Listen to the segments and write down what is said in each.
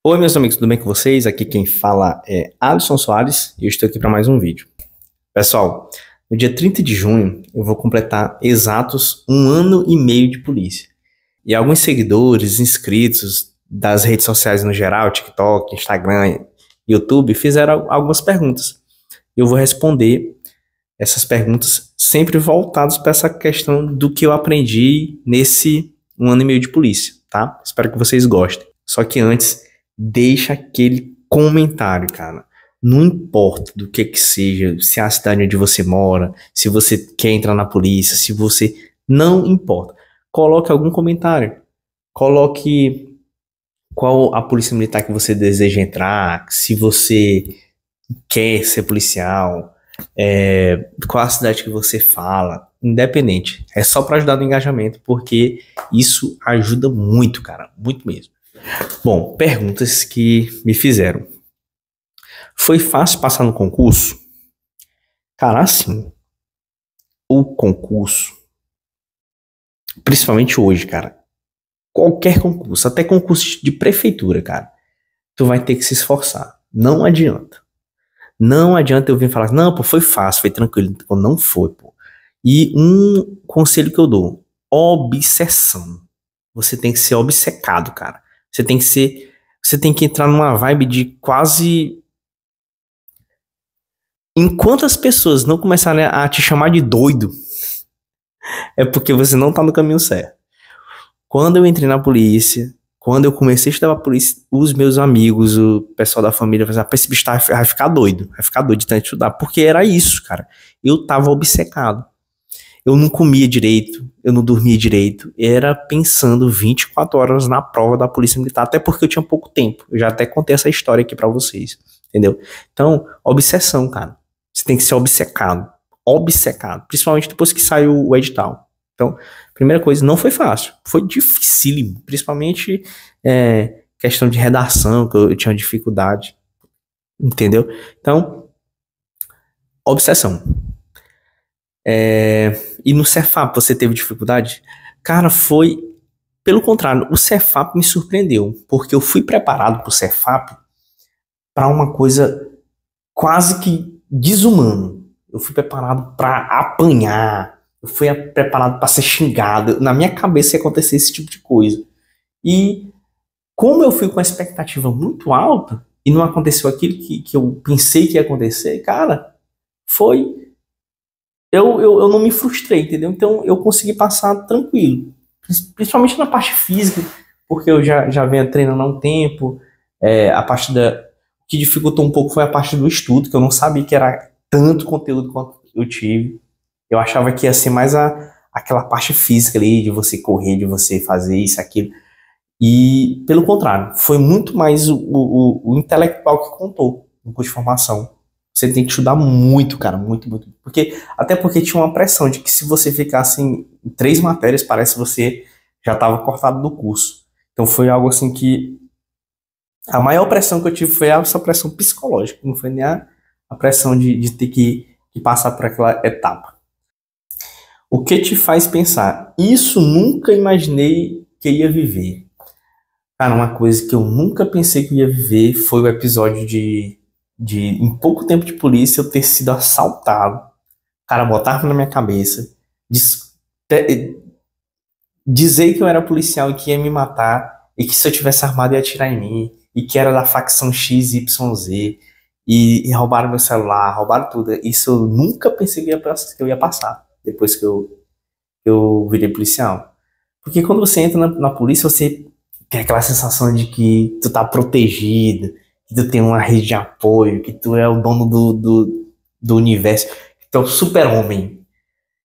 Oi, meus amigos, tudo bem com vocês? Aqui quem fala é Alisson Soares e eu estou aqui para mais um vídeo. Pessoal, no dia 30 de junho eu vou completar exatos um ano e meio de polícia. E alguns seguidores, inscritos das redes sociais no geral, TikTok, Instagram, YouTube, fizeram algumas perguntas. Eu vou responder essas perguntas sempre voltadas para essa questão do que eu aprendi nesse um ano e meio de polícia, tá? Espero que vocês gostem. Só que antes, deixa aquele comentário, cara. Não importa do que seja, se é a cidade onde você mora, se você quer entrar na polícia, se você... Não importa. Coloque algum comentário. Coloque qual a polícia militar que você deseja entrar, se você quer ser policial, qual a cidade que você fala, independente. É só para ajudar no engajamento, porque isso ajuda muito, cara, muito mesmo. Bom, perguntas que me fizeram. Foi fácil passar no concurso? Cara, assim, o concurso, principalmente hoje, cara, qualquer concurso, até concurso de prefeitura, cara, tu vai ter que se esforçar. Não adianta. Não adianta eu vir falar, não, pô, foi fácil, foi tranquilo. Pô, não foi, pô. E um conselho que eu dou, obsessão. Você tem que ser obcecado, cara. Você tem que entrar numa vibe de quase... Enquanto as pessoas não começarem a te chamar de doido, é porque você não tá no caminho certo. Quando eu entrei na polícia, quando eu comecei a estudar a polícia, os meus amigos, o pessoal da família, falaram, esse bicho vai ficar doido, de tanto estudar. Porque era isso, cara. Eu tava obcecado. Eu não comia direito, eu não dormia direito. Era pensando 24 horas na prova da Polícia Militar, até porque eu tinha pouco tempo. Eu já até contei essa história aqui pra vocês, entendeu? Então, obsessão, cara. Você tem que ser obcecado. Obcecado. Principalmente depois que saiu o edital. Então, primeira coisa, não foi fácil. Foi dificílimo. Principalmente questão de redação, que eu tinha dificuldade. Entendeu? Então, obsessão. E no Cefap você teve dificuldade? Cara, foi pelo contrário, o Cefap me surpreendeu, porque eu fui preparado para o Cefap para uma coisa quase que desumana. Eu fui preparado para apanhar, eu fui preparado para ser xingado. Na minha cabeça ia acontecer esse tipo de coisa. E como eu fui com a expectativa muito alta e não aconteceu aquilo que eu pensei que ia acontecer, cara, foi... Eu não me frustrei, entendeu? Então eu consegui passar tranquilo. Principalmente na parte física, porque eu já venho treinando há um tempo. A parte da... O que dificultou um pouco foi a parte do estudo, que eu não sabia que era tanto conteúdo quanto eu tive. Eu achava que ia ser mais aquela parte física ali, de você correr, de você fazer isso, aquilo. E, pelo contrário, foi muito mais o intelectual que contou no curso de formação. Você tem que estudar muito, cara, muito, muito. Até porque tinha uma pressão de que se você ficasse em 3 matérias, parece que você já estava cortado do curso. Então foi algo assim que... A maior pressão que eu tive foi essa pressão psicológica, não foi nem a pressão de ter que passar por aquela etapa. O que te faz pensar? Isso nunca imaginei que ia viver. Cara, uma coisa que eu nunca pensei que ia viver foi o episódio em pouco tempo de polícia, eu ter sido assaltado. O cara botava na minha cabeça, dizer que eu era policial e que ia me matar, e que se eu tivesse armado ia atirar em mim, e que era da facção XYZ, e roubaram meu celular, roubaram tudo. Isso eu nunca pensei que eu ia passar, depois que eu virei policial. Porque quando você entra na polícia, você tem aquela sensação de que tu tá protegido, que tu tem uma rede de apoio, que tu é o dono do universo, que tu é o super-homem.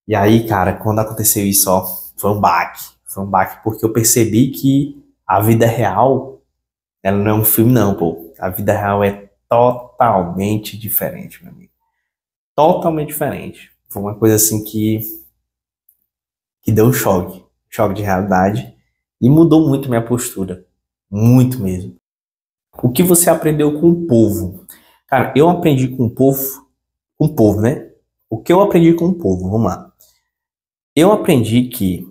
E aí, cara, quando aconteceu isso, ó, foi um baque. Foi um baque porque eu percebi que a vida real, ela não é um filme não, pô. A vida real é totalmente diferente, meu amigo. Totalmente diferente. Foi uma coisa assim que deu um choque. Choque de realidade. E mudou muito minha postura. Muito mesmo. O que você aprendeu com o povo? Cara, eu aprendi com o povo, né? O que eu aprendi com o povo? Vamos lá. Eu aprendi que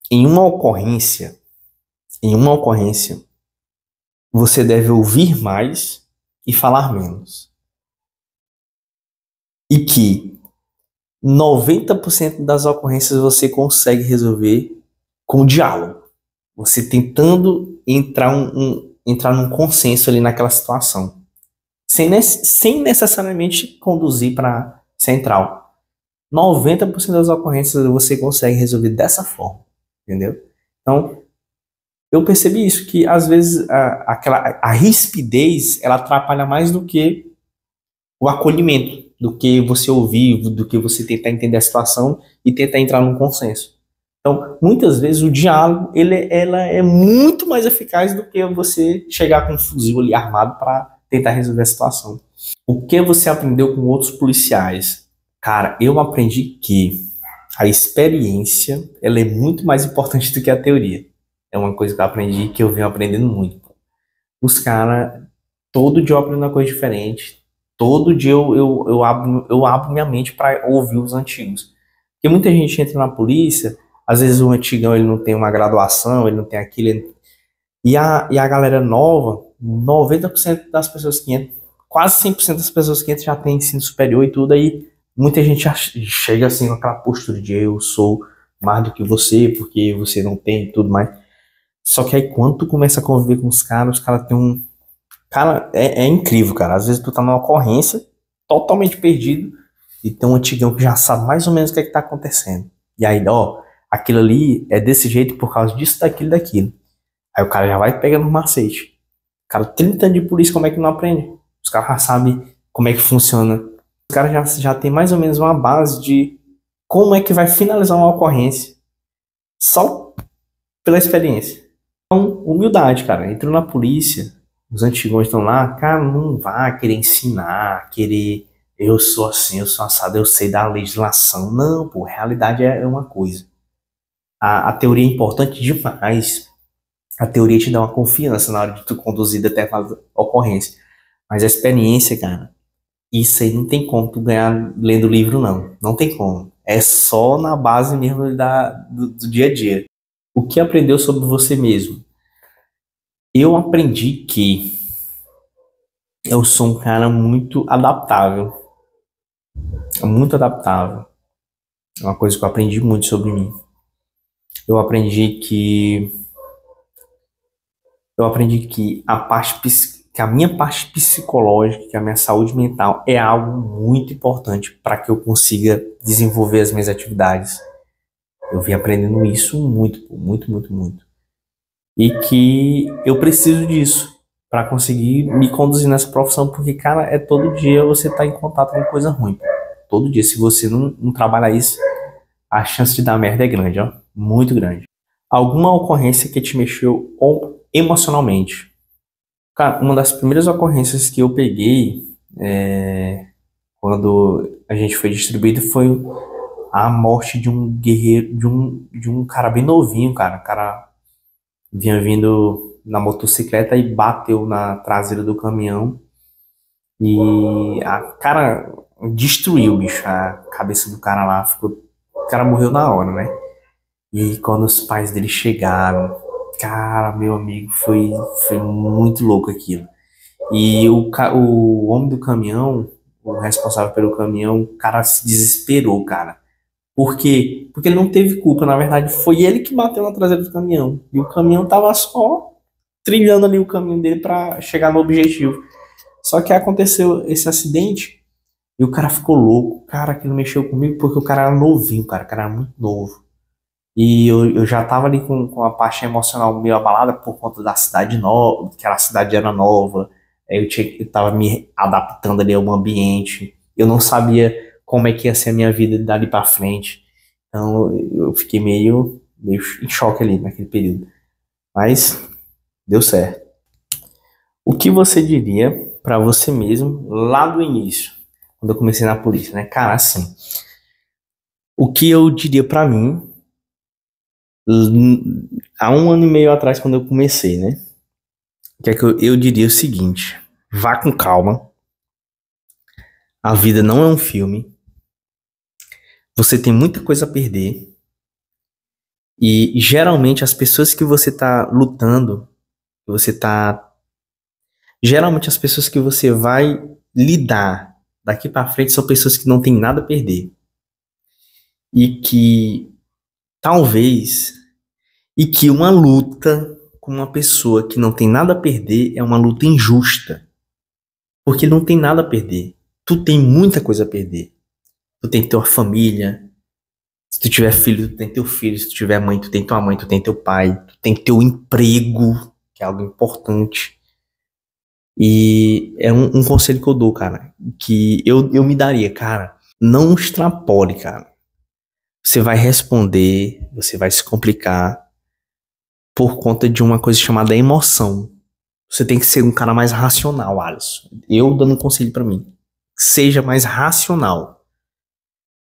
em uma ocorrência, você deve ouvir mais e falar menos. E que 90% das ocorrências você consegue resolver com diálogo. Você tentando entrar num consenso ali naquela situação. Sem necessariamente conduzir para central. 90% das ocorrências você consegue resolver dessa forma. Entendeu? Então, eu percebi isso, que às vezes a rispidez, ela atrapalha mais do que o acolhimento, do que você ouvir, do que você tentar entender a situação e tentar entrar num consenso. Então, muitas vezes o diálogo, ela é muito mais eficaz do que você chegar com um fuzil ali armado para tentar resolver a situação. O que você aprendeu com outros policiais? Cara, eu aprendi que a experiência, ela é muito mais importante do que a teoria. É uma coisa que eu aprendi, que eu venho aprendendo muito. Os caras, todo dia eu aprendo uma coisa diferente. Todo dia eu abro minha mente para ouvir os antigos. Porque muita gente entra na polícia, às vezes o antigão ele não tem uma graduação, ele não tem aquilo. E a galera nova, 90% das pessoas que entram, quase 100% das pessoas que entram já tem ensino superior e tudo, aí muita gente já chega assim com aquela postura de eu sou mais do que você, porque você não tem e tudo mais. Só que aí quando tu começa a conviver com os caras têm um. Cara, é incrível, cara. Às vezes tu tá numa ocorrência, totalmente perdido, e tem um antigão que já sabe mais ou menos o que é que tá acontecendo. E aí, ó, aquilo ali é desse jeito por causa disso, daquilo, daquilo. Aí o cara já vai pegando um macete. Cara, 30 anos de polícia, como é que não aprende? Os caras já sabem como é que funciona. Os caras já tem mais ou menos uma base de como é que vai finalizar uma ocorrência. Só pela experiência. Então, humildade, cara. Entrou na polícia, os antigos estão lá, cara, não vá querer ensinar, querer, eu sou assim, eu sou assado, eu sei da legislação. Não, pô, realidade é uma coisa. A teoria é importante demais. A teoria te dá uma confiança na hora de tu conduzir determinada ocorrência. Mas a experiência, cara, isso aí não tem como tu ganhar lendo livro, não. Não tem como. É só na base mesmo do dia a dia. O que aprendeu sobre você mesmo? Eu aprendi que eu sou um cara muito adaptável. Muito adaptável. É uma coisa que eu aprendi muito sobre mim. Eu aprendi que que a minha parte psicológica, que a minha saúde mental é algo muito importante para que eu consiga desenvolver as minhas atividades. Eu vim aprendendo isso muito, muito, muito, muito. E que eu preciso disso para conseguir me conduzir nessa profissão, porque, cara, é todo dia você tá em contato com coisa ruim. Todo dia, se você não trabalhar isso, a chance de dar merda é grande, ó. Muito grande. Alguma ocorrência que te mexeu emocionalmente? Cara, uma das primeiras ocorrências que eu peguei quando a gente foi distribuído foi a morte de um guerreiro, de um cara bem novinho, cara. O cara vinha vindo na motocicleta e bateu na traseira do caminhão e cara destruiu, bicho, a cabeça do cara lá. O cara morreu na hora, né? E quando os pais dele chegaram, cara, meu amigo, foi muito louco aquilo. E o homem do caminhão, o responsável pelo caminhão, o cara se desesperou, cara. Por quê? Porque ele não teve culpa, na verdade, foi ele que bateu na traseira do caminhão. E o caminhão tava só trilhando ali o caminho dele para chegar no objetivo. Só que aconteceu esse acidente e o cara ficou louco. Cara, aquilo mexeu comigo porque o cara era novinho, cara. O cara era muito novo. E eu já tava ali com a parte emocional meio abalada por conta da cidade nova, que a cidade era nova. Eu tava me adaptando ali ao ambiente. Eu não sabia como é que ia ser a minha vida dali pra frente. Então eu fiquei meio em choque ali naquele período. Mas deu certo. O que você diria pra você mesmo lá do início, quando eu comecei na polícia, né? Cara, assim, o que eu diria pra mim há 1 ano e meio atrás, quando eu comecei, né? Que é que eu diria o seguinte: vá com calma. A vida não é um filme. Você tem muita coisa a perder. E geralmente as pessoas que você tá lutando, que você tá Geralmente as pessoas que você vai lidar daqui para frente são pessoas que não têm nada a perder e que talvez e que uma luta com uma pessoa que não tem nada a perder é uma luta injusta, porque não tem nada a perder. Tu tem muita coisa a perder. Tu tem tua família. Se tu tiver filho, tu tem teu filho. Se tu tiver mãe, tu tem tua mãe, tu tem teu pai. Tu tem teu emprego, que é algo importante. E é um conselho que eu dou, cara, que eu me daria, cara. Não extrapole, cara. Você vai responder, você vai se complicar por conta de uma coisa chamada emoção. Você tem que ser um cara mais racional, Alisson. Eu dando um conselho pra mim. Seja mais racional.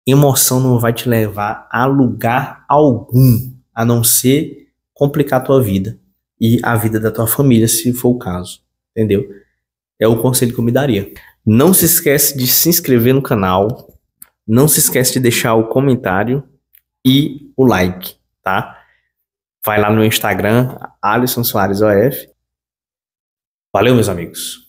Emoção não vai te levar a lugar algum, a não ser complicar a tua vida e a vida da tua família, se for o caso. Entendeu? É o conselho que eu me daria. Não se esquece de se inscrever no canal. Não se esquece de deixar o comentário e o like, tá? Vai lá no Instagram, Alisson Soares OF. Valeu, meus amigos.